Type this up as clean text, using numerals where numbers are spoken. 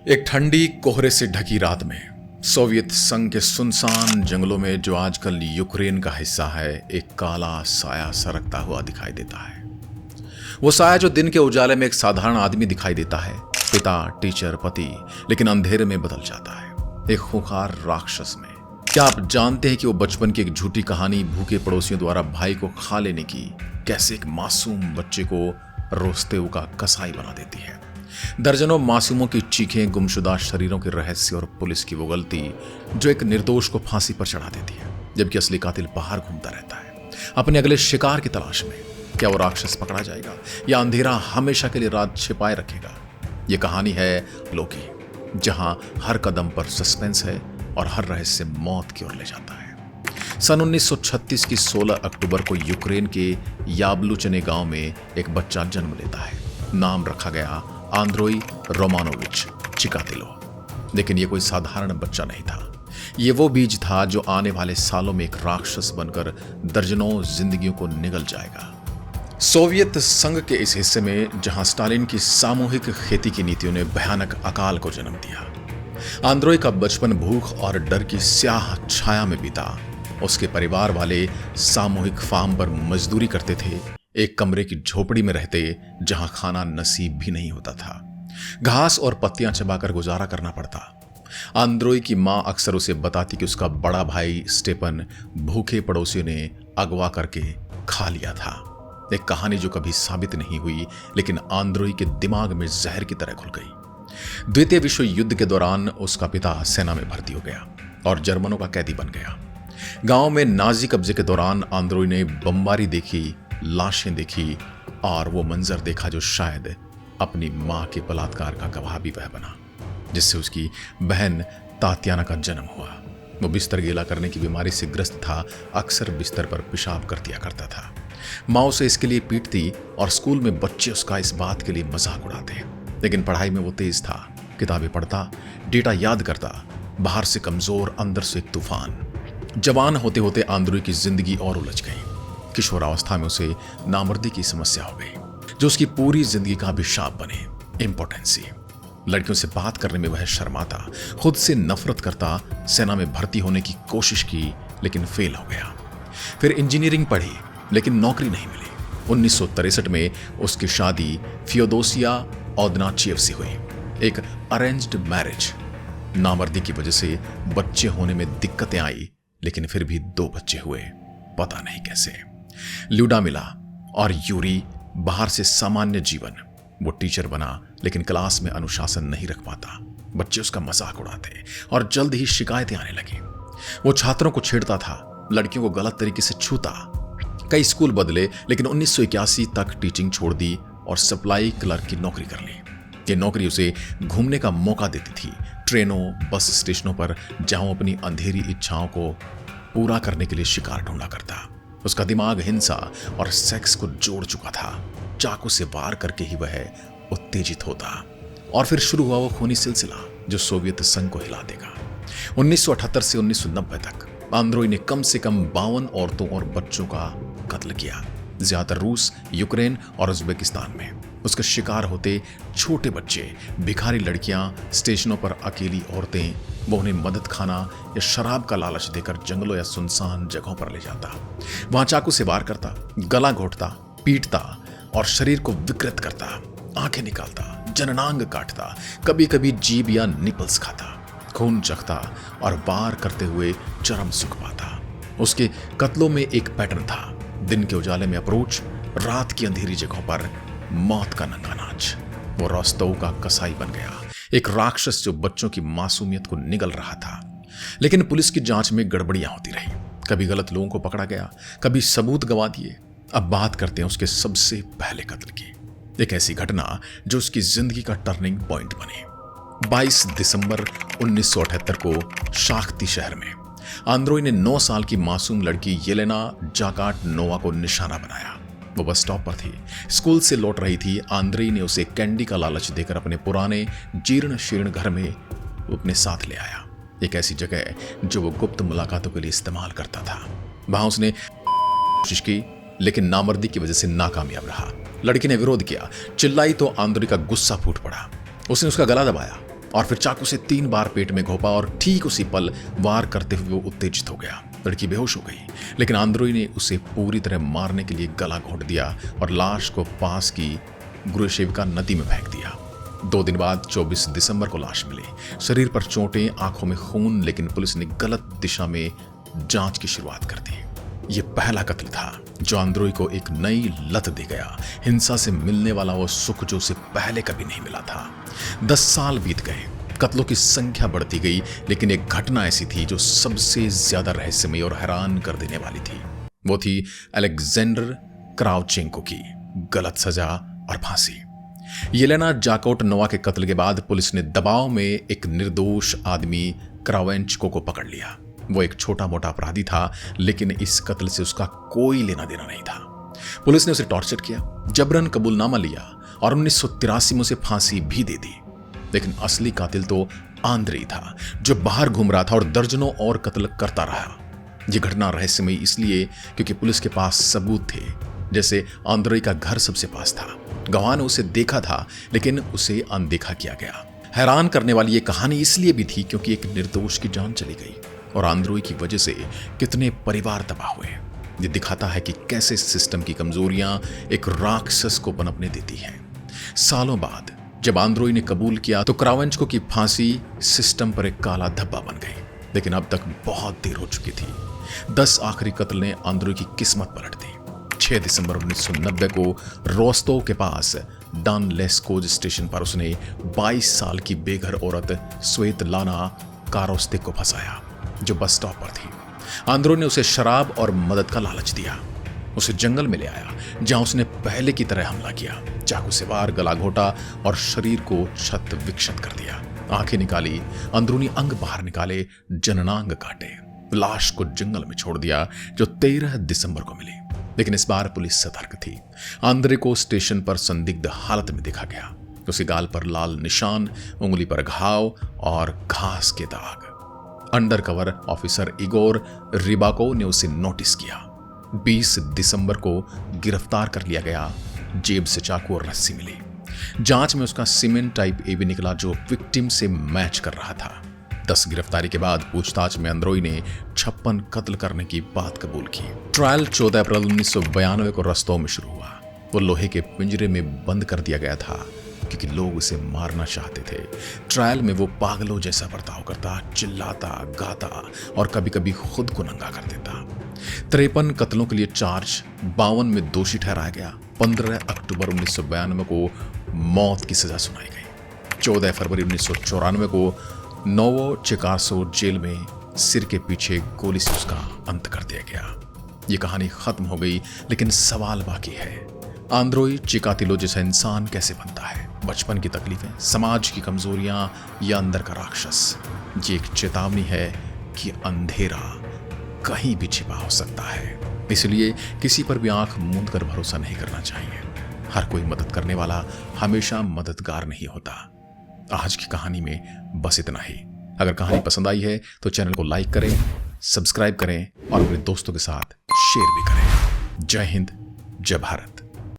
एक ठंडी कोहरे से ढकी रात में सोवियत संघ के सुनसान जंगलों में जो आजकल यूक्रेन का हिस्सा है, एक काला साया सरकता हुआ दिखाई देता है। वो साया जो दिन के उजाले में एक साधारण आदमी दिखाई देता है, पिता, टीचर, पति, लेकिन अंधेरे में बदल जाता है एक खूंखार राक्षस में। क्या आप जानते हैं कि वो बचपन की एक झूठी कहानी भूखे पड़ोसियों द्वारा भाई को खा लेने की कैसे एक मासूम बच्चे को रोस्ते का कसाई बना देती है। दर्जनों मासूमों की चीखें, गुमशुदा शरीरों के रहस्य और पुलिस की वो गलती जो एक निर्दोष को फांसी पर चढ़ा देती है, जबकि असली कातिल बाहर घूमता रहता है अपने अगले शिकार की तलाश में। क्या वो राक्षस पकड़ा जाएगा या अंधेरा हमेशा के लिए रात छिपाए रखेगा? ये कहानी है लोकी, जहां हर कदम पर सस्पेंस है और हर रहस्य मौत की ओर ले जाता है। सन 1936 की 16 अक्टूबर को यूक्रेन के याबलुचने गांव में एक बच्चा जन्म लेता है। नाम रखा गया आंद्रोई रोमानोविच चिकातिलो। लेकिन यह कोई साधारण बच्चा नहीं था। यह वो बीज था जो आने वाले सालों में एक राक्षस बनकर दर्जनों जिंदगियों को निगल जाएगा। सोवियत संघ के इस हिस्से में जहां स्टालिन की सामूहिक खेती की नीतियों ने भयानक अकाल को जन्म दिया, आंद्रोई का बचपन भूख और डर की स्याह छाया में बीता। उसके परिवार वाले सामूहिक फार्म पर मजदूरी करते थे, एक कमरे की झोपड़ी में रहते जहां खाना नसीब भी नहीं होता था। घास और पत्तियां चबाकर गुजारा करना पड़ता। आंद्रोई की मां अक्सर उसे बताती कि उसका बड़ा भाई स्टेपन भूखे पड़ोसियों ने अगवा करके खा लिया था। एक कहानी जो कभी साबित नहीं हुई, लेकिन आंद्रोई के दिमाग में जहर की तरह घुल गई। द्वितीय विश्व युद्ध के दौरान उसका पिता सेना में भर्ती हो गया और जर्मनों का कैदी बन गया। गांव में नाजी कब्जे के दौरान आंद्रोई ने बमबारी देखी, लाशें देखी और वो मंजर देखा जो शायद अपनी मां के बलात्कार का गवाह भी वह बना, जिससे उसकी बहन तात्याना का जन्म हुआ। वो बिस्तर गीला करने की बीमारी से ग्रस्त था, अक्सर बिस्तर पर पेशाब कर दिया करता था। माँ उसे इसके लिए पीटती और स्कूल में बच्चे उसका इस बात के लिए मजाक उड़ाते। लेकिन पढ़ाई में वो तेज था, किताबें पढ़ता, डेटा याद करता, बाहर से कमजोर, अंदर से एक तूफान। जवान होते होते आंद्रोई की जिंदगी और उलझ गई। किशोरावस्था में उसे नामर्दी की समस्या हो गई, जो उसकी पूरी जिंदगी का अभिशाप बने। इम्पोर्टेंसी। लड़कियों से बात करने में वह शर्माता, खुद से नफरत करता। सेना में भर्ती होने की कोशिश की, लेकिन फेल हो गया। फिर इंजीनियरिंग पढ़ी, लेकिन नौकरी नहीं मिली। 1963 में उसकी शादी फियोदोसिया ओदनाचेव से हुई, एक अरेंज्ड मैरिज। नामर्दी की वजह से बच्चे होने में दिक्कतें आई, लेकिन फिर भी 2 बच्चे हुए, पता नहीं कैसे। ल्यूडामिला और यूरी बाहर से सामान्य जीवन। वो टीचर बना, लेकिन क्लास में अनुशासन नहीं रख पाता। बच्चे उसका मजाक उड़ाते और जल्द ही शिकायतें आने लगी। वो छात्रों को छेड़ता था, लड़कियों को गलत तरीके से छूता। कई स्कूल बदले, लेकिन 1981 तक टीचिंग छोड़ दी और सप्लाई क्लर्क की नौकरी कर ली। ये नौकरी उसे घूमने का मौका देती थी, ट्रेनों, बस स्टेशनों पर, जहां अपनी अंधेरी इच्छाओं को पूरा करने के लिए शिकार ढूंढा करता। उसका दिमाग हिंसा और सेक्स को जोड़ चुका था। चाकू से वार करके ही वह उत्तेजित होता और फिर शुरू हुआ वो खूनी सिलसिला जो सोवियत संघ को हिला देगा। 1978 से 1990 तक आंद्रोई ने कम से कम 52 औरतों और बच्चों का कत्ल किया, ज्यादातर रूस, यूक्रेन और उज्बेकिस्तान में। उसके शिकार होते छोटे बच्चे, भिखारी लड़कियां, स्टेशनों पर अकेली औरतें। वो उन्हें मदद खाना या शराब का लालच देकर जंगलों या सुनसान जगहों पर ले जाता। वहां चाकू से वार करता, गला घोटता, पीटता और शरीर को विकृत करता, आंखें निकालता, जननांग काटता, कभी कभी जीभ या निपल्स खाता, खून चखता और वार करते हुए चरम सुख पाता। उसके कत्लों में एक पैटर्न था, दिन के उजाले में अप्रोच, रात की अंधेरी जगहों पर मौत का नंगा नाच। वो रोस्तोव का कसाई बन गया, एक राक्षस जो बच्चों की मासूमियत को निगल रहा था। लेकिन पुलिस की जांच में गड़बड़ियां होती रही। कभी गलत लोगों को पकड़ा गया, कभी सबूत गंवा दिए। अब बात करते हैं उसके सबसे पहले कत्ल की, एक ऐसी घटना जो उसकी जिंदगी का टर्निंग पॉइंट बने। 22 दिसंबर 1978 को शाख्ती शहर में आंद्रोई ने 9 साल की मासूम लड़की येलेना जाकाटनोवा को निशाना बनाया। वो बस स्टॉप पर थी, स्कूल से लौट रही थी। आंद्रेई ने उसे कैंडी का लालच देकर अपने पुराने जीर्ण शीर्ण घर में अपने साथ ले आया, एक ऐसी जगह जो वो गुप्त मुलाकातों के लिए इस्तेमाल करता था। वहां उसने कोशिश की, लेकिन नामर्दी की वजह से नाकामयाब रहा। लड़की ने विरोध किया, चिल्लाई तो आंद्रोई का गुस्सा फूट पड़ा। उसने उसका गला दबाया और फिर चाकू से 3 बार पेट में घोंपा और ठीक उसी पल वार करते हुए वो उत्तेजित हो गया। लड़की बेहोश हो गई, लेकिन आंद्रोई ने उसे पूरी तरह मारने के लिए गला घोंट दिया और लाश को पास की गुरुशेविका नदी में फेंक दिया। 2 दिन बाद 24 दिसंबर को लाश मिली, शरीर पर चोटें, आंखों में खून, लेकिन पुलिस ने गलत दिशा में जांच की शुरुआत कर दी। यह पहला कत्ल था जो आंद्रोई को एक नई लत दे गया, हिंसा से मिलने वाला वो सुख जो उसे पहले कभी नहीं मिला था। 10 साल बीत गए, कत्लों की संख्या बढ़ती गई, लेकिन एक घटना ऐसी थी जो सबसे ज्यादा रहस्यमयी और हैरान कर देने वाली थी। वो थी अलेक्जेंडर क्राउचेंको की गलत सजा और फांसी। येलेना जाकोटनोवा के कत्ल के बाद पुलिस ने दबाव में एक निर्दोष आदमी क्रावेंचको को पकड़ लिया। वो एक छोटा मोटा अपराधी था, लेकिन इस कत्ल से उसका कोई लेना देना नहीं था। पुलिस ने उसे टॉर्चर किया, जबरन कबूलनामा लिया और 1983 में उसे फांसी भी दे दी। लेकिन असली कातिल तो आंद्रेई था, जो बाहर घूम रहा था और दर्जनों और कत्ल करता रहा। यह घटना रहस्यमयी इसलिए क्योंकि पुलिस के पास सबूत थे, जैसे आंद्रेई का घर सबसे पास था। गवाह ने उसे देखा था, लेकिन उसे अनदेखा किया गया। हैरान करने वाली यह कहानी इसलिए भी थी क्योंकि एक निर्दोष की जान चली गई और आंद्रोई की वजह से कितने परिवार तबाह हुए। ये दिखाता है कि कैसे सिस्टम की कमजोरियां एक राक्षस को पनपने देती हैं। सालों बाद जब आंद्रोई ने कबूल किया तो क्रावेंचको की फांसी सिस्टम पर एक काला धब्बा बन गई, लेकिन अब तक बहुत देर हो चुकी थी। 10 आखिरी कत्ल ने आंद्रोई की किस्मत पलट दी। 6 दिसंबर 1990 को रोस्तोव के पास डॉन लेस्कोज स्टेशन पर उसने 22 साल की बेघर औरत स्वेतलाना कारोस्तिक को फंसाया, जो बस स्टॉप पर थी। आंद्रोई ने उसे शराब और मदद का लालच दिया, उसे जंगल में ले आया, जहां उसने पहले की तरह हमला किया, चाकू से वार, गला घोटा और शरीर को क्षत विक्षत कर दिया। आंखें निकाली, अंदरूनी अंग बाहर निकाले, जननांग काटे, लाश को जंगल में छोड़ दिया, जो 13 दिसंबर को मिली। लेकिन इस बार पुलिस सतर्क थी। आंद्रे को स्टेशन पर संदिग्ध हालत में देखा गया। उसके गाल पर लाल निशान, उंगली पर घाव और घास के दाग। अंडरकवर ऑफिसर इगोर रिबाको ने उसे नोटिस किया। 20 दिसंबर को गिरफ्तार कर लिया गया। जेब से चाकू और रस्सी मिली। जांच में उसका सीमेंट टाइप AB निकला, जो विक्टिम से मैच कर रहा था। 10 गिरफ्तारी के बाद पूछताछ में आंद्रोई ने 56 कत्ल करने की बात कबूल की। ट्रायल 14 अप्रैल 1992 को रोस्तोव में शुरू हुआ। वो लोहे के पिंजरे में बंद कर दिया गया था क्योंकि लोग उसे मारना चाहते थे। ट्रायल में वो पागलों जैसा बर्ताव करता, चिल्लाता, गाता और कभी कभी खुद को नंगा कर देता। 53 कत्लों के लिए चार्ज, 52 में दोषी ठहराया गया। 15 अक्टूबर 1992 को मौत की सजा सुनाई गई। 14 फरवरी 1994 को नोवो चिकासो जेल में सिर के पीछे गोली से उसका अंत कर दिया गया। ये कहानी खत्म हो गई, लेकिन सवाल बाकी है। आंद्रोई चिकातिलो जैसा इंसान कैसे बनता है? बचपन की तकलीफें, समाज की कमजोरियां या अंदर का राक्षस? ये एक चेतावनी है कि अंधेरा कहीं भी छिपा हो सकता है। इसलिए किसी पर भी आंख मूंद कर भरोसा नहीं करना चाहिए। हर कोई मदद करने वाला हमेशा मददगार नहीं होता। आज की कहानी में बस इतना ही। अगर कहानी पसंद आई है तो चैनल को लाइक करें, सब्सक्राइब करें और अपने दोस्तों के साथ शेयर भी करें। जय हिंद, जय भारत।